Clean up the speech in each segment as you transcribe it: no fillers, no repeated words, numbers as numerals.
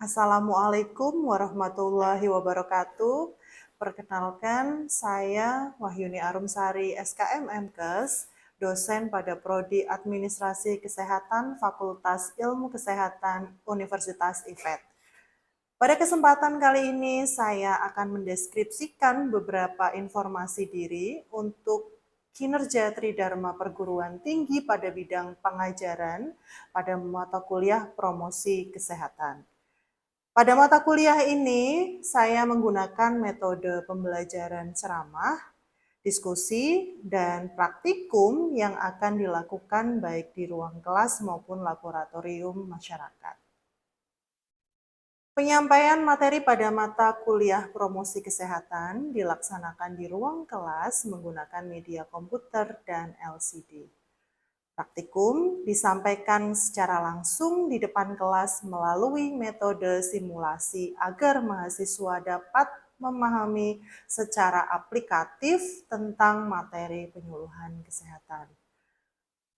Assalamualaikum warahmatullahi wabarakatuh. Perkenalkan, saya Wahyuni Arumsari, SKM MKes, dosen pada Prodi Administrasi Kesehatan Fakultas Ilmu Kesehatan Universitas IFET. Pada kesempatan kali ini, saya akan mendeskripsikan beberapa informasi diri untuk kinerja Tridharma Perguruan Tinggi pada bidang pengajaran pada mata kuliah promosi kesehatan. Pada mata kuliah ini, saya menggunakan metode pembelajaran ceramah, diskusi, dan praktikum yang akan dilakukan baik di ruang kelas maupun laboratorium masyarakat. Penyampaian materi pada mata kuliah promosi kesehatan dilaksanakan di ruang kelas menggunakan media komputer dan LCD. Praktikum disampaikan secara langsung di depan kelas melalui metode simulasi agar mahasiswa dapat memahami secara aplikatif tentang materi penyuluhan kesehatan.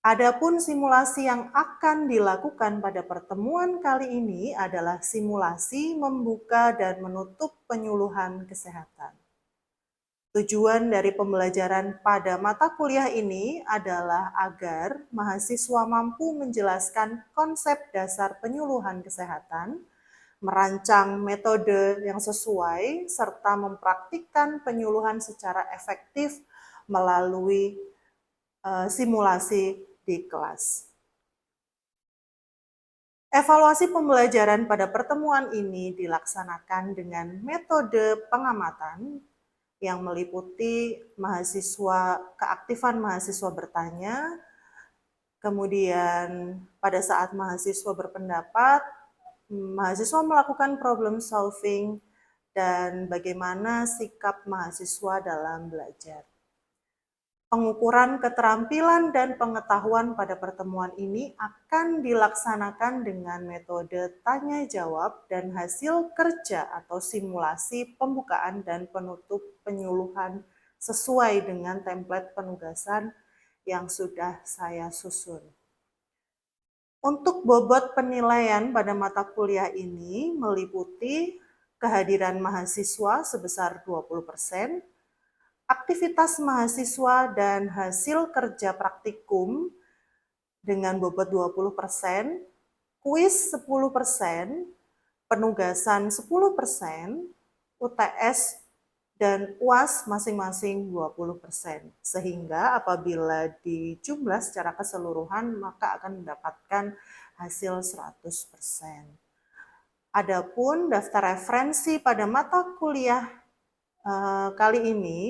Adapun simulasi yang akan dilakukan pada pertemuan kali ini adalah simulasi membuka dan menutup penyuluhan kesehatan. Tujuan dari pembelajaran pada mata kuliah ini adalah agar mahasiswa mampu menjelaskan konsep dasar penyuluhan kesehatan, merancang metode yang sesuai, serta mempraktikkan penyuluhan secara efektif melalui simulasi di kelas. Evaluasi pembelajaran pada pertemuan ini dilaksanakan dengan metode pengamatan yang meliputi keaktifan mahasiswa bertanya, kemudian pada saat mahasiswa berpendapat, mahasiswa melakukan problem solving, dan bagaimana sikap mahasiswa dalam belajar. Pengukuran keterampilan dan pengetahuan pada pertemuan ini akan dilaksanakan dengan metode tanya jawab dan hasil kerja atau simulasi pembukaan dan penutup penyuluhan sesuai dengan template penugasan yang sudah saya susun. Untuk bobot penilaian pada mata kuliah ini meliputi kehadiran mahasiswa sebesar 20%, aktivitas mahasiswa dan hasil kerja praktikum dengan bobot 20%, kuis 10%, penugasan 10%, UTS dan UAS masing-masing 20%. Sehingga apabila dijumlah secara keseluruhan maka akan mendapatkan hasil 100%. Adapun daftar referensi pada mata kuliah kali ini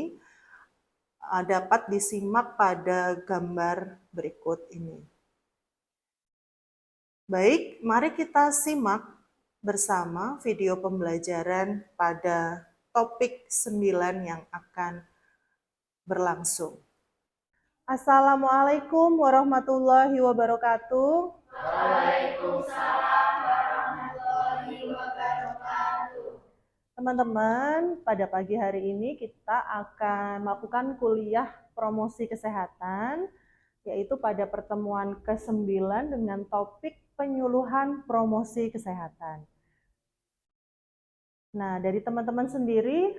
dapat disimak pada gambar berikut ini. Baik, mari kita simak bersama video pembelajaran pada topik 9 yang akan berlangsung. Assalamualaikum warahmatullahi wabarakatuh. Waalaikumsalam warahmatullahi wabarakatuh. Teman-teman, pada pagi hari ini kita akan melakukan kuliah promosi kesehatan, yaitu pada pertemuan ke-9 dengan topik penyuluhan promosi kesehatan. Nah, dari teman-teman sendiri,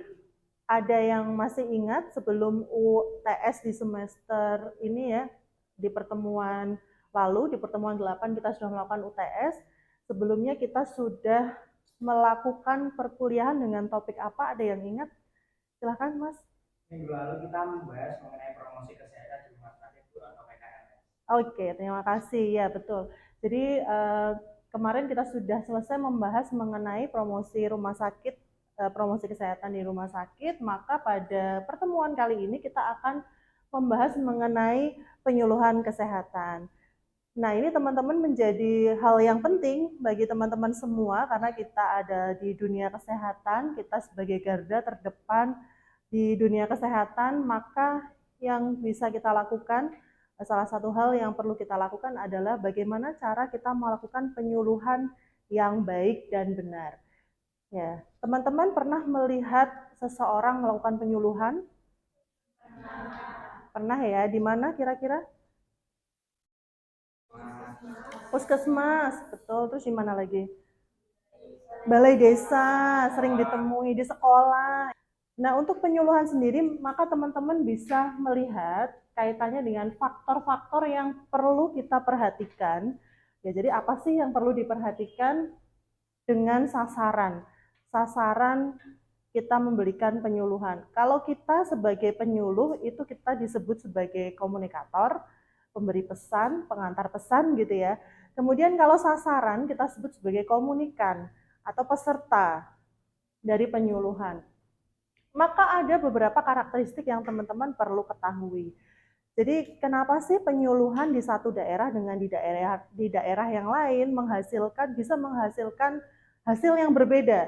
ada yang masih ingat sebelum UTS di semester ini ya, di pertemuan lalu, di pertemuan 8 kita sudah melakukan UTS, sebelumnya kita sudah melakukan perkuliahan dengan topik apa? Ada yang ingat? Silahkan Mas. Minggu lalu kita membahas mengenai promosi kesehatan di rumah sakit atau PKMS. Oke, terima kasih. Ya, betul. Jadi kemarin kita sudah selesai membahas mengenai promosi rumah sakit, promosi kesehatan di rumah sakit, maka pada pertemuan kali ini kita akan membahas mengenai penyuluhan kesehatan. Nah, ini teman-teman menjadi hal yang penting bagi teman-teman semua karena kita ada di dunia kesehatan, kita sebagai garda terdepan di dunia kesehatan, maka yang bisa kita lakukan, salah satu hal yang perlu kita lakukan adalah bagaimana cara kita melakukan penyuluhan yang baik dan benar. Ya, teman-teman pernah melihat seseorang melakukan penyuluhan? Pernah ya, di mana kira-kira? Puskesmas, betul. Terus di mana lagi? balai desa, sering ditemui di sekolah. Nah, untuk penyuluhan sendiri, maka teman-teman bisa melihat kaitannya dengan faktor-faktor yang perlu kita perhatikan. Ya, jadi apa sih yang perlu diperhatikan dengan sasaran? Sasaran kita memberikan penyuluhan. Kalau kita sebagai penyuluh, itu kita disebut sebagai komunikator, pemberi pesan, pengantar pesan gitu ya. Kemudian kalau sasaran kita sebut sebagai komunikan atau peserta dari penyuluhan. Maka ada beberapa karakteristik yang teman-teman perlu ketahui. Jadi kenapa sih penyuluhan di satu daerah dengan di daerah yang lain bisa menghasilkan hasil yang berbeda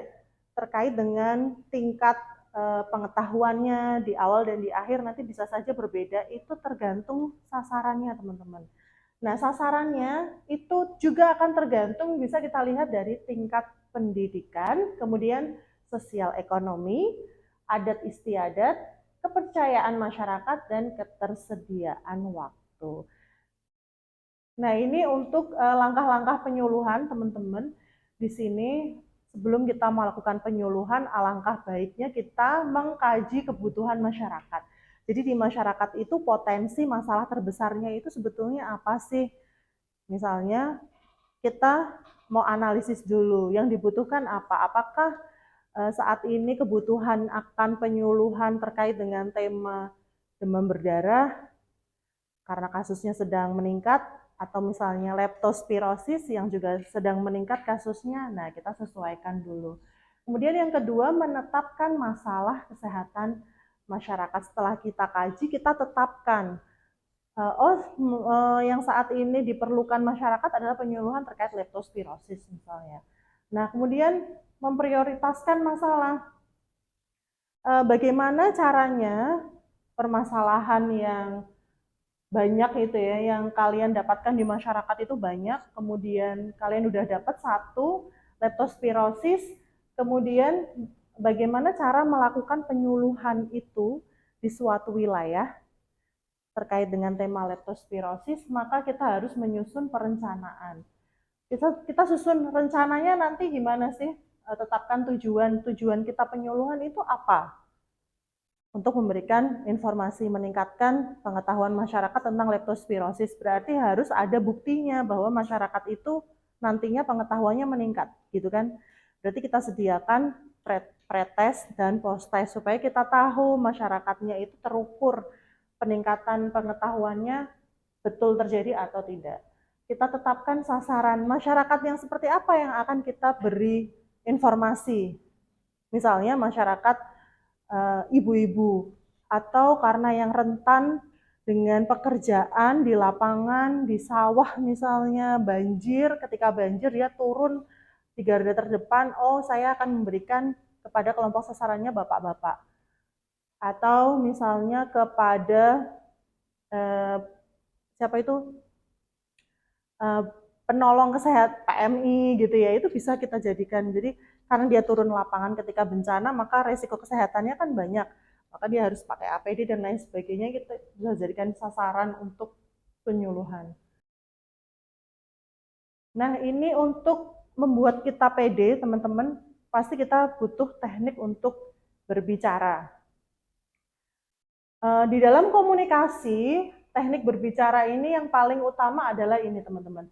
terkait dengan tingkat pengetahuannya di awal dan di akhir nanti bisa saja berbeda, itu tergantung sasarannya teman-teman. Nah, sasarannya itu juga akan tergantung, bisa kita lihat dari tingkat pendidikan, kemudian sosial ekonomi, adat istiadat, kepercayaan masyarakat, dan ketersediaan waktu. Nah, ini untuk langkah-langkah penyuluhan, teman-teman. Di sini, sebelum kita melakukan penyuluhan, alangkah baiknya kita mengkaji kebutuhan masyarakat. Jadi di masyarakat itu potensi masalah terbesarnya itu sebetulnya apa sih? Misalnya kita mau analisis dulu, yang dibutuhkan apa? Apakah saat ini kebutuhan akan penyuluhan terkait dengan tema demam berdarah karena kasusnya sedang meningkat, atau misalnya leptospirosis yang juga sedang meningkat kasusnya, nah kita sesuaikan dulu. Kemudian yang kedua, menetapkan masalah kesehatan masyarakat. Setelah kita kaji, kita tetapkan, yang saat ini diperlukan masyarakat adalah penyuluhan terkait leptospirosis misalnya. Nah, kemudian memprioritaskan masalah. Bagaimana caranya permasalahan yang banyak itu ya, yang kalian dapatkan di masyarakat itu banyak, kemudian kalian udah dapat satu, leptospirosis, kemudian bagaimana cara melakukan penyuluhan itu di suatu wilayah terkait dengan tema leptospirosis, maka kita harus menyusun perencanaan. Kita susun rencananya nanti gimana sih? Tetapkan tujuan kita penyuluhan itu apa? Untuk memberikan informasi, meningkatkan pengetahuan masyarakat tentang leptospirosis. Berarti harus ada buktinya bahwa masyarakat itu nantinya pengetahuannya meningkat, gitu kan? Berarti kita sediakan pretest dan posttest supaya kita tahu masyarakatnya itu terukur peningkatan pengetahuannya betul terjadi atau tidak. Kita tetapkan sasaran masyarakat yang seperti apa yang akan kita beri informasi. Misalnya masyarakat ibu-ibu, atau karena yang rentan dengan pekerjaan di lapangan, di sawah misalnya, banjir, ketika banjir dia turun di garda terdepan, oh saya akan memberikan kepada kelompok sasarannya bapak-bapak. Atau misalnya kepada siapa itu, penolong kesehatan PMI gitu ya, itu bisa kita jadikan. Jadi karena dia turun lapangan ketika bencana, maka resiko kesehatannya kan banyak, maka dia harus pakai APD dan lain sebagainya, kita bisa jadikan sasaran untuk penyuluhan. Nah, ini untuk membuat kita pede, teman-teman, pasti kita butuh teknik untuk berbicara. Di dalam komunikasi, teknik berbicara ini yang paling utama adalah ini, teman-teman.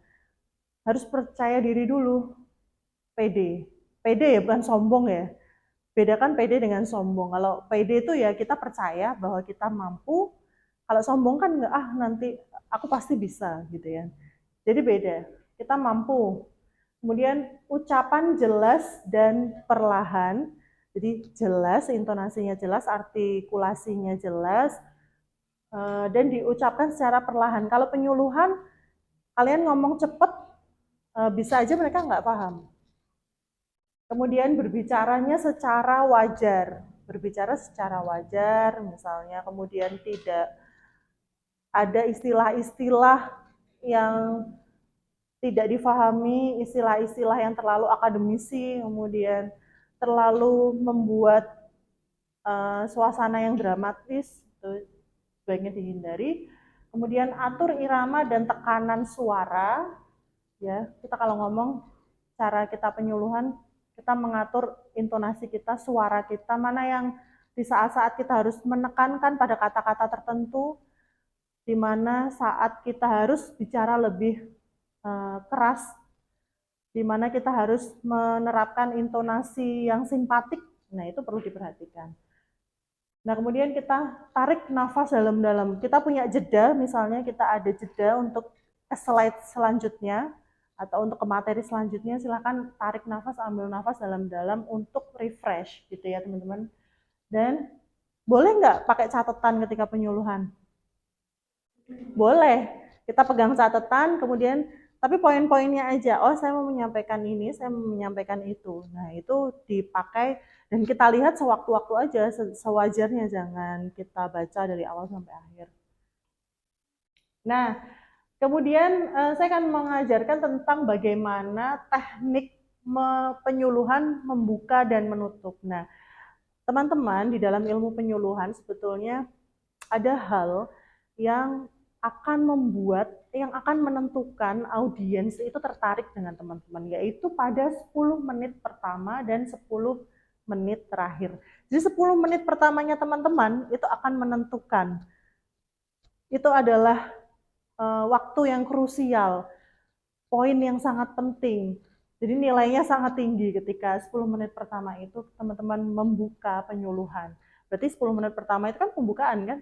Harus percaya diri dulu, pede. Pede ya, bukan sombong ya. Bedakan pede dengan sombong. Kalau pede itu ya kita percaya bahwa kita mampu. Kalau sombong kan enggak, nanti aku pasti bisa gitu ya. Jadi beda. Kita mampu. Kemudian ucapan jelas dan perlahan. Jadi jelas, intonasinya jelas, artikulasinya jelas, dan diucapkan secara perlahan. Kalau penyuluhan, kalian ngomong cepet, bisa aja mereka nggak paham. Kemudian berbicaranya secara wajar, misalnya, kemudian tidak ada istilah-istilah yang tidak difahami, istilah-istilah yang terlalu akademisi, kemudian terlalu membuat suasana yang dramatis, itu sebaiknya dihindari. Kemudian atur irama dan tekanan suara, ya kita kalau ngomong cara kita penyuluhan, kita mengatur intonasi kita, suara kita, mana yang di saat-saat kita harus menekankan pada kata-kata tertentu, di mana saat kita harus bicara lebih keras, di mana kita harus menerapkan intonasi yang simpatik. Nah, itu perlu diperhatikan. Nah, kemudian kita tarik nafas dalam-dalam. Kita punya jeda, misalnya kita ada jeda untuk slide selanjutnya, atau untuk ke materi selanjutnya, silahkan tarik nafas, ambil nafas dalam-dalam untuk refresh, gitu ya teman-teman. Dan boleh nggak pakai catatan ketika penyuluhan? Boleh. Kita pegang catatan, kemudian tapi poin-poinnya aja. Oh, saya mau menyampaikan ini, saya mau menyampaikan itu. Nah, itu dipakai dan kita lihat sewaktu-waktu aja, sewajarnya, jangan kita baca dari awal sampai akhir. Nah, kemudian saya akan mengajarkan tentang bagaimana teknik penyuluhan membuka dan menutup. Nah, teman-teman, di dalam ilmu penyuluhan sebetulnya ada hal yang akan menentukan audiens itu tertarik dengan teman-teman, yaitu pada 10 menit pertama dan 10 menit terakhir. Jadi 10 menit pertamanya teman-teman itu akan menentukan. Itu adalah waktu yang krusial, poin yang sangat penting. Jadi nilainya sangat tinggi ketika 10 menit pertama itu teman-teman membuka penyuluhan. Berarti 10 menit pertama itu kan pembukaan kan?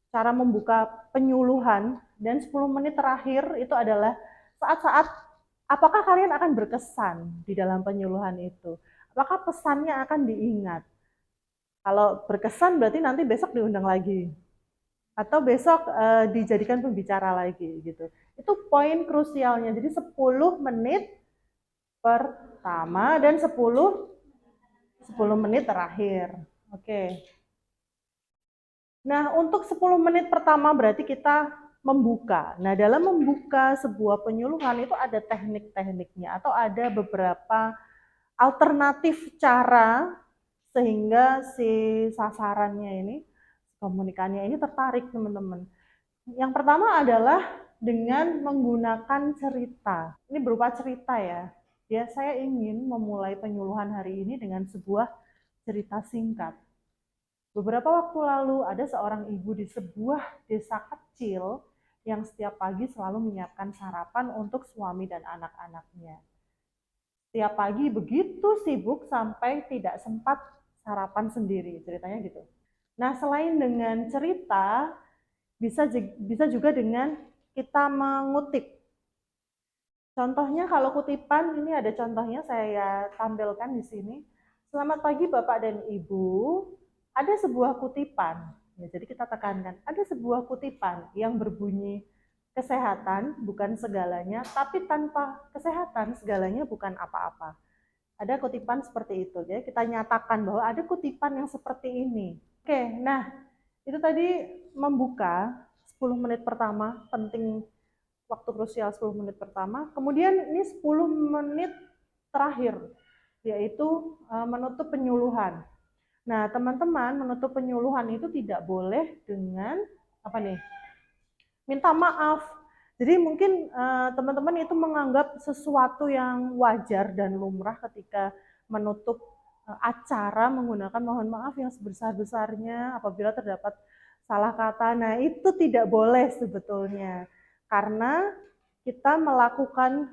Cara membuka penyuluhan, dan 10 menit terakhir itu adalah saat-saat apakah kalian akan berkesan di dalam penyuluhan itu. Apakah pesannya akan diingat? Kalau berkesan berarti nanti besok diundang lagi. Atau besok dijadikan pembicara lagi gitu. Itu poin krusialnya. Jadi 10 menit pertama dan 10 menit terakhir. Oke. Nah, untuk 10 menit pertama berarti kita membuka. Nah, dalam membuka sebuah penyuluhan itu ada teknik-tekniknya atau ada beberapa alternatif cara sehingga si sasarannya ini, komunikannya ini tertarik, teman-teman. Yang pertama adalah dengan menggunakan cerita. Ini berupa cerita ya. Ya, saya ingin memulai penyuluhan hari ini dengan sebuah cerita singkat. Beberapa waktu lalu ada seorang ibu di sebuah desa kecil yang setiap pagi selalu menyiapkan sarapan untuk suami dan anak-anaknya. Setiap pagi begitu sibuk sampai tidak sempat sarapan sendiri, ceritanya gitu. Nah, selain dengan cerita, bisa juga dengan kita mengutip. Contohnya kalau kutipan, ini ada contohnya saya tampilkan di sini. Selamat pagi Bapak dan Ibu. Ada sebuah kutipan, ya, jadi kita tekankan, ada sebuah kutipan yang berbunyi, kesehatan bukan segalanya, tapi tanpa kesehatan segalanya bukan apa-apa. Ada kutipan seperti itu, ya. Kita nyatakan bahwa ada kutipan yang seperti ini. Oke, nah itu tadi membuka 10 menit pertama, penting, waktu krusial 10 menit pertama. Kemudian ini 10 menit terakhir, yaitu menutup penyuluhan. Nah, teman-teman, menutup penyuluhan itu tidak boleh dengan apa nih? Minta maaf. Jadi mungkin teman-teman itu menganggap sesuatu yang wajar dan lumrah ketika menutup acara menggunakan mohon maaf yang sebesar-besarnya apabila terdapat salah kata. Nah, itu tidak boleh sebetulnya. Karena kita melakukan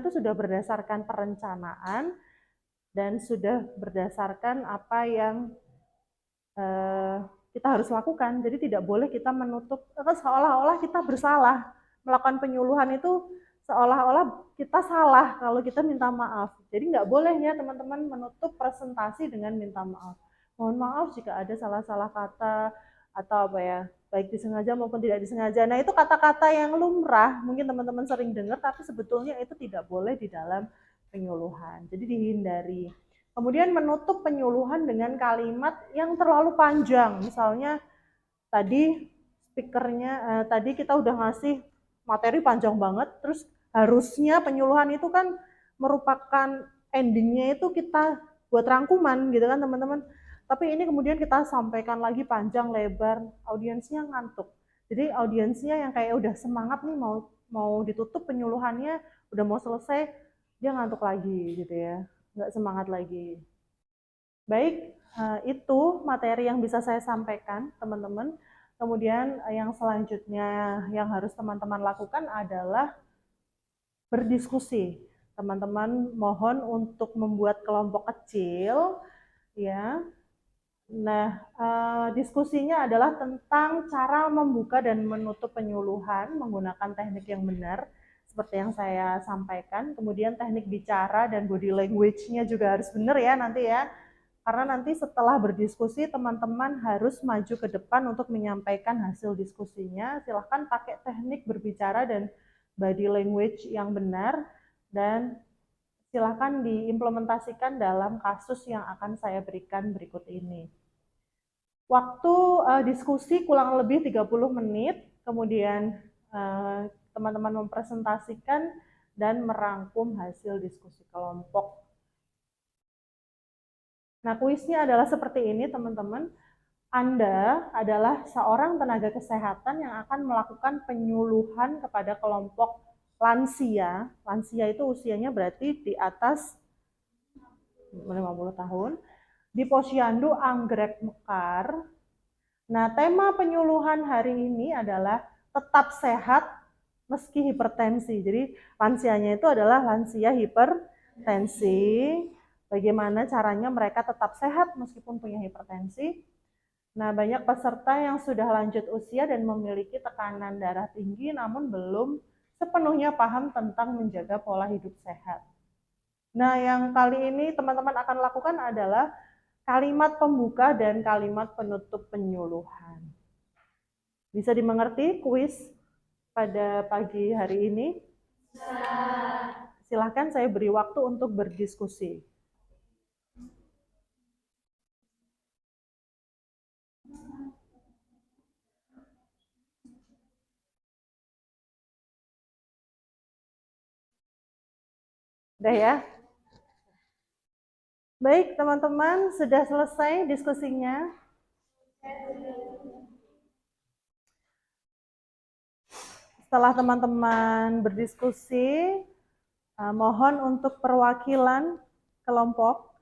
itu sudah berdasarkan perencanaan dan sudah berdasarkan apa yang kita harus lakukan. Jadi tidak boleh kita menutup seolah-olah kita bersalah. Melakukan penyuluhan itu seolah-olah kita salah kalau kita minta maaf. Jadi nggak boleh ya teman-teman menutup presentasi dengan minta maaf. Mohon maaf jika ada salah-salah kata atau apa ya, baik disengaja maupun tidak disengaja. Nah, itu kata-kata yang lumrah, mungkin teman-teman sering dengar, tapi sebetulnya itu tidak boleh di dalam penyuluhan. Jadi dihindari. Kemudian menutup penyuluhan dengan kalimat yang terlalu panjang. Misalnya tadi speakernya, tadi kita udah ngasih materi panjang banget, terus harusnya penyuluhan itu kan merupakan endingnya itu kita buat rangkuman gitu kan teman-teman. Tapi ini kemudian kita sampaikan lagi panjang lebar, audiensnya ngantuk. Jadi audiensnya yang kayak udah semangat nih mau ditutup penyuluhannya, udah mau selesai, dia ngantuk lagi gitu ya. nggak semangat lagi. Baik, itu materi yang bisa saya sampaikan, teman-teman. Kemudian yang selanjutnya yang harus teman-teman lakukan adalah berdiskusi. Teman-teman mohon untuk membuat kelompok kecil, ya. Nah, diskusinya adalah tentang cara membuka dan menutup penyuluhan menggunakan teknik yang benar, seperti yang saya sampaikan. Kemudian teknik bicara dan body language-nya juga harus benar ya nanti ya. Karena nanti setelah berdiskusi, teman-teman harus maju ke depan untuk menyampaikan hasil diskusinya. Silahkan pakai teknik berbicara dan body language yang benar, dan silahkan diimplementasikan dalam kasus yang akan saya berikan berikut ini. Waktu diskusi kurang lebih 30 menit, kemudian teman-teman mempresentasikan dan merangkum hasil diskusi kelompok. Nah, kuisnya adalah seperti ini, teman-teman. Anda adalah seorang tenaga kesehatan yang akan melakukan penyuluhan kepada kelompok lansia. Lansia itu usianya berarti di atas 50 tahun. Di Posyandu Anggrek Mekar. Nah, tema penyuluhan hari ini adalah tetap sehat meski hipertensi. Jadi, lansianya itu adalah lansia hipertensi. Bagaimana caranya mereka tetap sehat meskipun punya hipertensi. Nah, banyak peserta yang sudah lanjut usia dan memiliki tekanan darah tinggi namun belum sepenuhnya paham tentang menjaga pola hidup sehat. Nah, yang kali ini teman-teman akan lakukan adalah kalimat pembuka dan kalimat penutup penyuluhan. Bisa dimengerti kuis pada pagi hari ini? Silahkan saya beri waktu untuk berdiskusi. Udah ya? Baik, teman-teman, sudah selesai diskusinya. Setelah teman-teman berdiskusi, mohon untuk perwakilan kelompok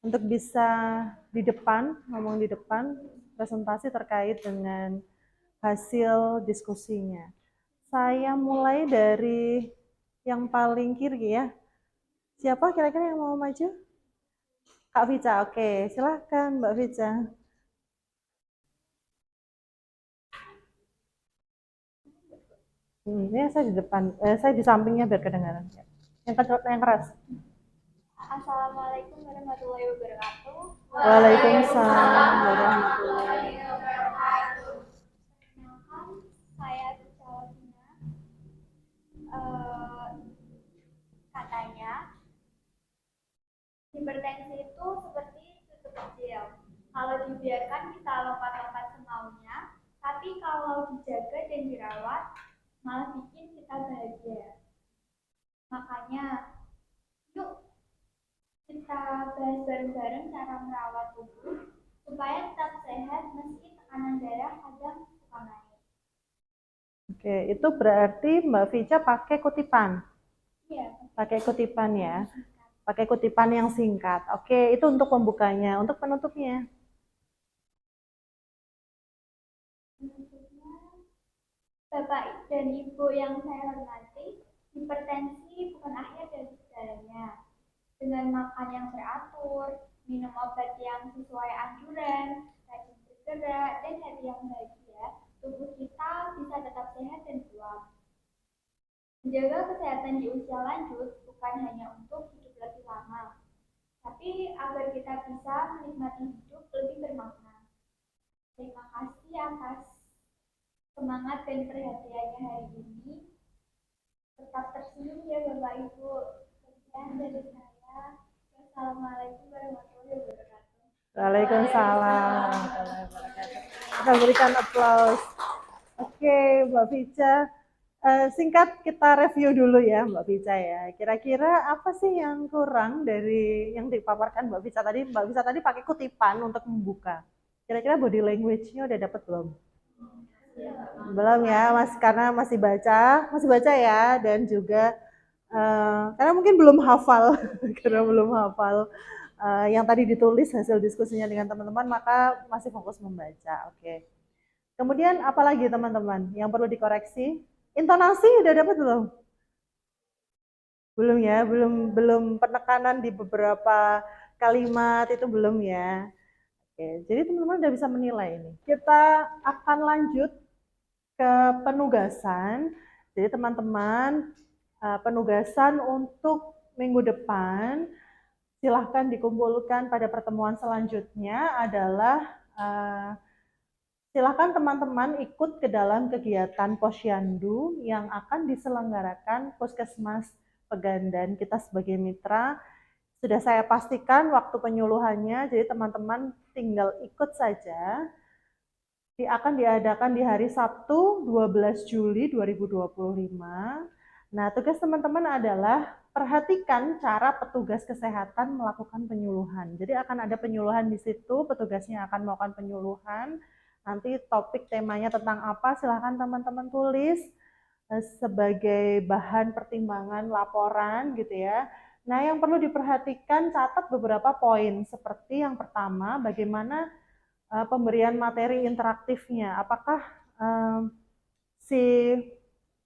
untuk bisa di depan, ngomong di depan, presentasi terkait dengan hasil diskusinya. Saya mulai dari yang paling kiri ya. Siapa kira-kira yang mau maju? Kak Vica, oke. Silahkan Mbak Vica. Ini saya di depan, saya di sampingnya biar kedengaran. Yang keras. Assalamualaikum warahmatullahi wabarakatuh. Waalaikumsalam warahmatullahi wabarakatuh. Perkenalkan, saya Rizalina. Katanya, hipertensi itu seperti cucu kecil. Kalau dibiarkan kita lompat-lompat semaunya, tapi kalau dijaga dan dirawat, malah bikin kita bahagia. Makanya, yuk kita bahas bareng-bareng cara merawat tubuh supaya tetap sehat meski tekanan darah kadang suka naik. Oke, itu berarti Mbak Vica pakai kutipan. Iya. Pakai kutipan ya. Pakai kutipan yang singkat. Oke, itu untuk pembukanya. Untuk penutupnya? Penutupnya, Bapak dan Ibu yang saya hormati, hipertensi bukan akhir dari segalanya. Dengan makan yang teratur, minum obat yang sesuai anjuran, rajin bergerak, dan hati yang bahagia, tubuh kita bisa tetap sehat dan kuat. Menjaga kesehatan di usia lanjut bukan hanya untuk hidup lebih lama, tapi agar kita bisa menikmati hidup lebih bermakna. Terima kasih atas semangat dan perhatiannya hari ini. Tetap tersenyum ya Bapak Ibu. Sekian dari saya. Wassalamualaikum warahmatullahi wabarakatuh. Waalaikumsalam warahmatullahi wabarakatuh. Kita berikan aplaus. Oke, Mbak Vica. Singkat kita review dulu ya Mbak Vica ya. Kira-kira apa sih yang kurang dari yang dipaparkan Mbak Vica tadi? Mbak Vica tadi pakai kutipan untuk membuka. Kira-kira body language-nya udah dapat belum? Belum ya, Mas, karena masih baca ya, dan juga Karena mungkin belum hafal, karena belum hafal yang tadi ditulis hasil diskusinya dengan teman-teman, maka masih fokus membaca. Oke. Kemudian apalagi teman-teman yang perlu dikoreksi? Intonasi udah dapat belum? Belum ya, belum penekanan di beberapa kalimat itu belum ya. Oke, jadi teman-teman udah bisa menilai ini. Kita akan lanjut ke penugasan. Jadi teman-teman, penugasan untuk minggu depan silahkan dikumpulkan pada pertemuan selanjutnya adalah silahkan teman-teman ikut ke dalam kegiatan Posyandu yang akan diselenggarakan Puskesmas Pegandan kita sebagai mitra. Sudah saya pastikan waktu penyuluhannya, jadi teman-teman tinggal ikut saja. Akan diadakan di hari Sabtu 12 Juli 2025. Nah, tugas teman-teman adalah perhatikan cara petugas kesehatan melakukan penyuluhan. Jadi akan ada penyuluhan di situ, petugasnya akan melakukan penyuluhan. Nanti topik temanya tentang apa, silahkan teman-teman tulis sebagai bahan pertimbangan laporan gitu ya. Nah, yang perlu diperhatikan, catat beberapa poin. Seperti yang pertama, bagaimana pemberian materi interaktifnya. Apakah si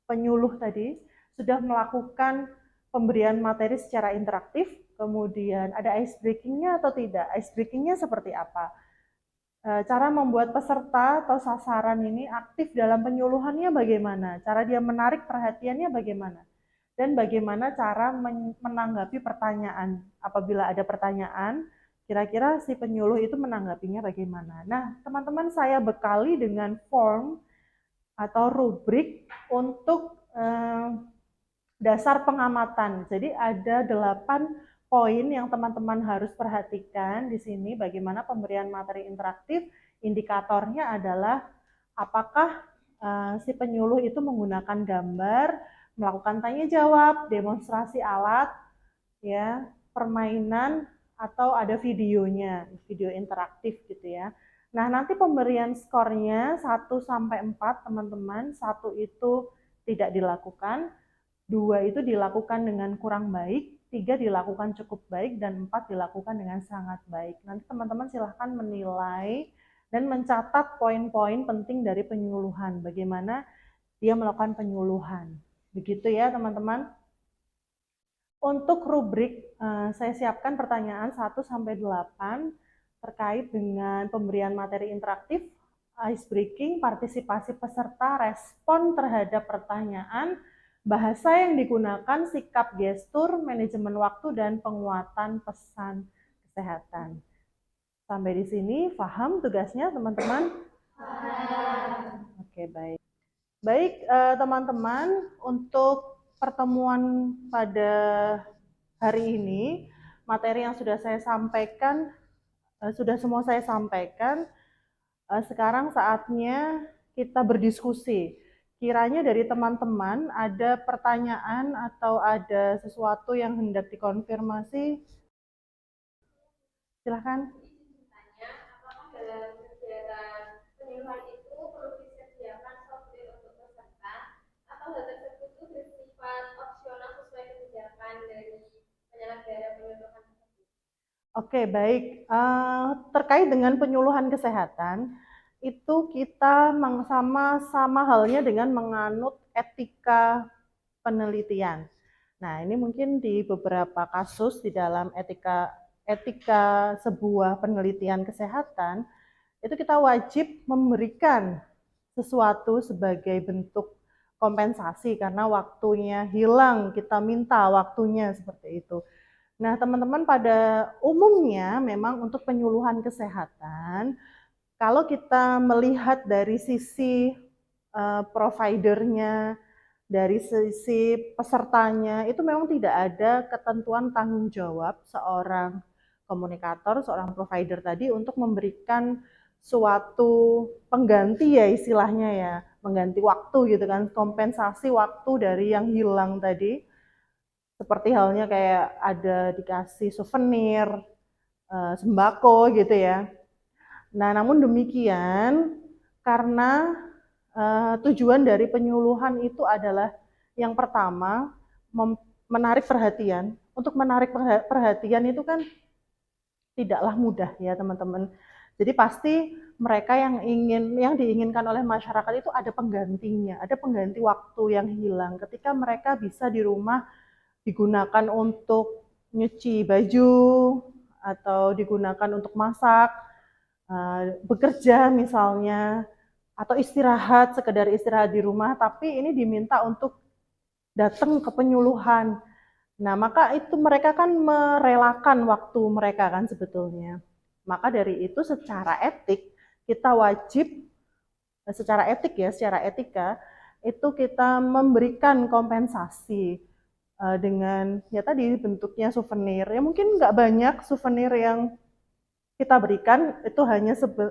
penyuluh tadi sudah melakukan pemberian materi secara interaktif, kemudian ada ice breakingnya atau tidak? Ice breakingnya seperti apa? Cara membuat peserta atau sasaran ini aktif dalam penyuluhannya bagaimana? Cara dia menarik perhatiannya bagaimana? Dan bagaimana cara menanggapi pertanyaan? Apabila ada pertanyaan, kira-kira si penyuluh itu menanggapinya bagaimana? Nah, teman-teman saya bekali dengan form atau rubrik untuk dasar pengamatan. Jadi ada 8 poin yang teman-teman harus perhatikan di sini. Bagaimana pemberian materi interaktif, indikatornya adalah apakah si penyuluh itu menggunakan gambar, melakukan tanya jawab, demonstrasi alat, ya, permainan, atau ada videonya, video interaktif gitu ya. Nah, nanti pemberian skornya 1 sampai 4 teman-teman. 1 itu tidak dilakukan, 2 itu dilakukan dengan kurang baik, 3 dilakukan cukup baik, dan 4 dilakukan dengan sangat baik. Nanti teman-teman silahkan menilai dan mencatat poin-poin penting dari penyuluhan, bagaimana dia melakukan penyuluhan. Begitu ya teman-teman. Untuk rubrik, saya siapkan pertanyaan 1 sampai 8 terkait dengan pemberian materi interaktif, ice breaking, partisipasi peserta, respon terhadap pertanyaan, bahasa yang digunakan, sikap gestur, manajemen waktu, dan penguatan pesan kesehatan. Sampai di sini paham tugasnya teman-teman? Oke, baik. Baik, teman-teman, untuk pertemuan pada hari ini, materi yang sudah saya sampaikan, sudah semua saya sampaikan. Sekarang saatnya kita berdiskusi. Kiranya dari teman-teman ada pertanyaan atau ada sesuatu yang hendak dikonfirmasi, silahkan. Apakah dalam kegiatan penyuluhan itu perlu disediakan software untuk peserta atau hal tersebut itu bersifat opsional sesuai kebijakan dari penyelenggara penyuluhan tersebut? Oke, baik. Terkait dengan penyuluhan kesehatan, itu kita sama halnya dengan menganut etika penelitian. Nah, ini mungkin di beberapa kasus di dalam etika sebuah penelitian kesehatan, itu kita wajib memberikan sesuatu sebagai bentuk kompensasi karena waktunya hilang, kita minta waktunya seperti itu. Nah, teman-teman, pada umumnya memang untuk penyuluhan kesehatan, kalau kita melihat dari sisi providernya, dari sisi pesertanya, itu memang tidak ada ketentuan tanggung jawab seorang komunikator, seorang provider tadi untuk memberikan suatu pengganti ya istilahnya ya, mengganti waktu gitu kan, kompensasi waktu dari yang hilang tadi. Seperti halnya kayak ada dikasih souvenir, sembako gitu ya. Nah, namun demikian, karena tujuan dari penyuluhan itu adalah yang pertama menarik perhatian. Untuk menarik perhatian itu kan tidaklah mudah ya teman-teman. Jadi pasti mereka yang diinginkan oleh masyarakat itu ada penggantinya, ada pengganti waktu yang hilang. Ketika mereka bisa di rumah digunakan untuk nyuci baju atau digunakan untuk masak, bekerja misalnya, atau istirahat, sekedar istirahat di rumah, tapi ini diminta untuk datang ke penyuluhan. Nah, maka itu mereka kan merelakan waktu mereka kan sebetulnya. Maka dari itu secara etik kita wajib, secara etik ya, secara etika itu kita memberikan kompensasi dengan ya tadi bentuknya souvenir. Ya mungkin nggak banyak souvenir yang kita berikan, itu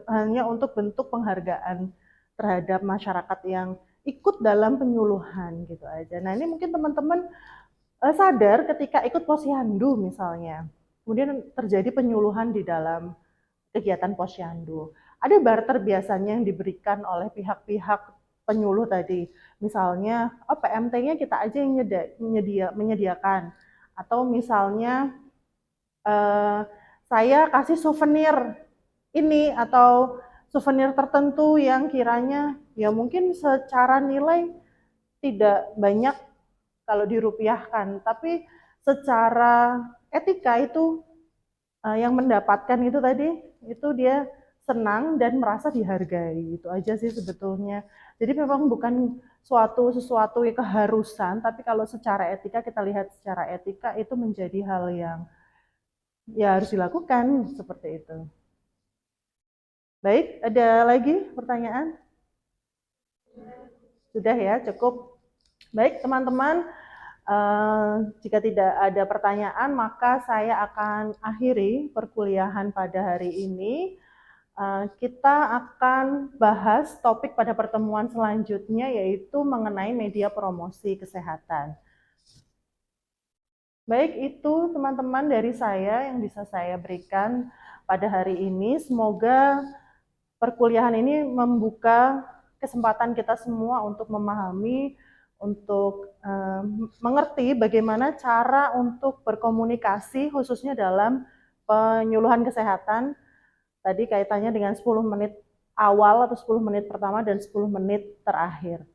hanya untuk bentuk penghargaan terhadap masyarakat yang ikut dalam penyuluhan gitu aja. Nah ini mungkin teman-teman sadar ketika ikut posyandu misalnya, kemudian terjadi penyuluhan di dalam kegiatan posyandu. Ada barter biasanya yang diberikan oleh pihak-pihak penyuluh tadi. Misalnya, PMT-nya kita aja yang menyediakan. Atau misalnya, saya kasih souvenir ini atau souvenir tertentu yang kiranya ya mungkin secara nilai tidak banyak kalau dirupiahkan, tapi secara etika itu yang mendapatkan itu tadi itu dia senang dan merasa dihargai. Itu aja sih sebetulnya. Jadi memang bukan sesuatu yang keharusan, tapi kalau secara etika kita lihat secara etika itu menjadi hal yang ya harus dilakukan seperti itu. Baik, ada lagi pertanyaan? Sudah ya, cukup. Baik teman-teman, jika tidak ada pertanyaan maka saya akan akhiri perkuliahan pada hari ini. Kita akan bahas topik pada pertemuan selanjutnya yaitu mengenai media promosi kesehatan. Baik, itu teman-teman dari saya yang bisa saya berikan pada hari ini. Semoga perkuliahan ini membuka kesempatan kita semua untuk memahami, untuk mengerti bagaimana cara untuk berkomunikasi khususnya dalam penyuluhan kesehatan. Tadi kaitannya dengan 10 menit awal atau 10 menit pertama dan 10 menit terakhir.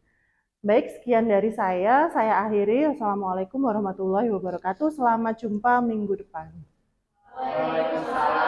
Baik, sekian dari saya akhiri. Wassalamualaikum warahmatullahi wabarakatuh. Selamat jumpa minggu depan. Waalaikumsalam.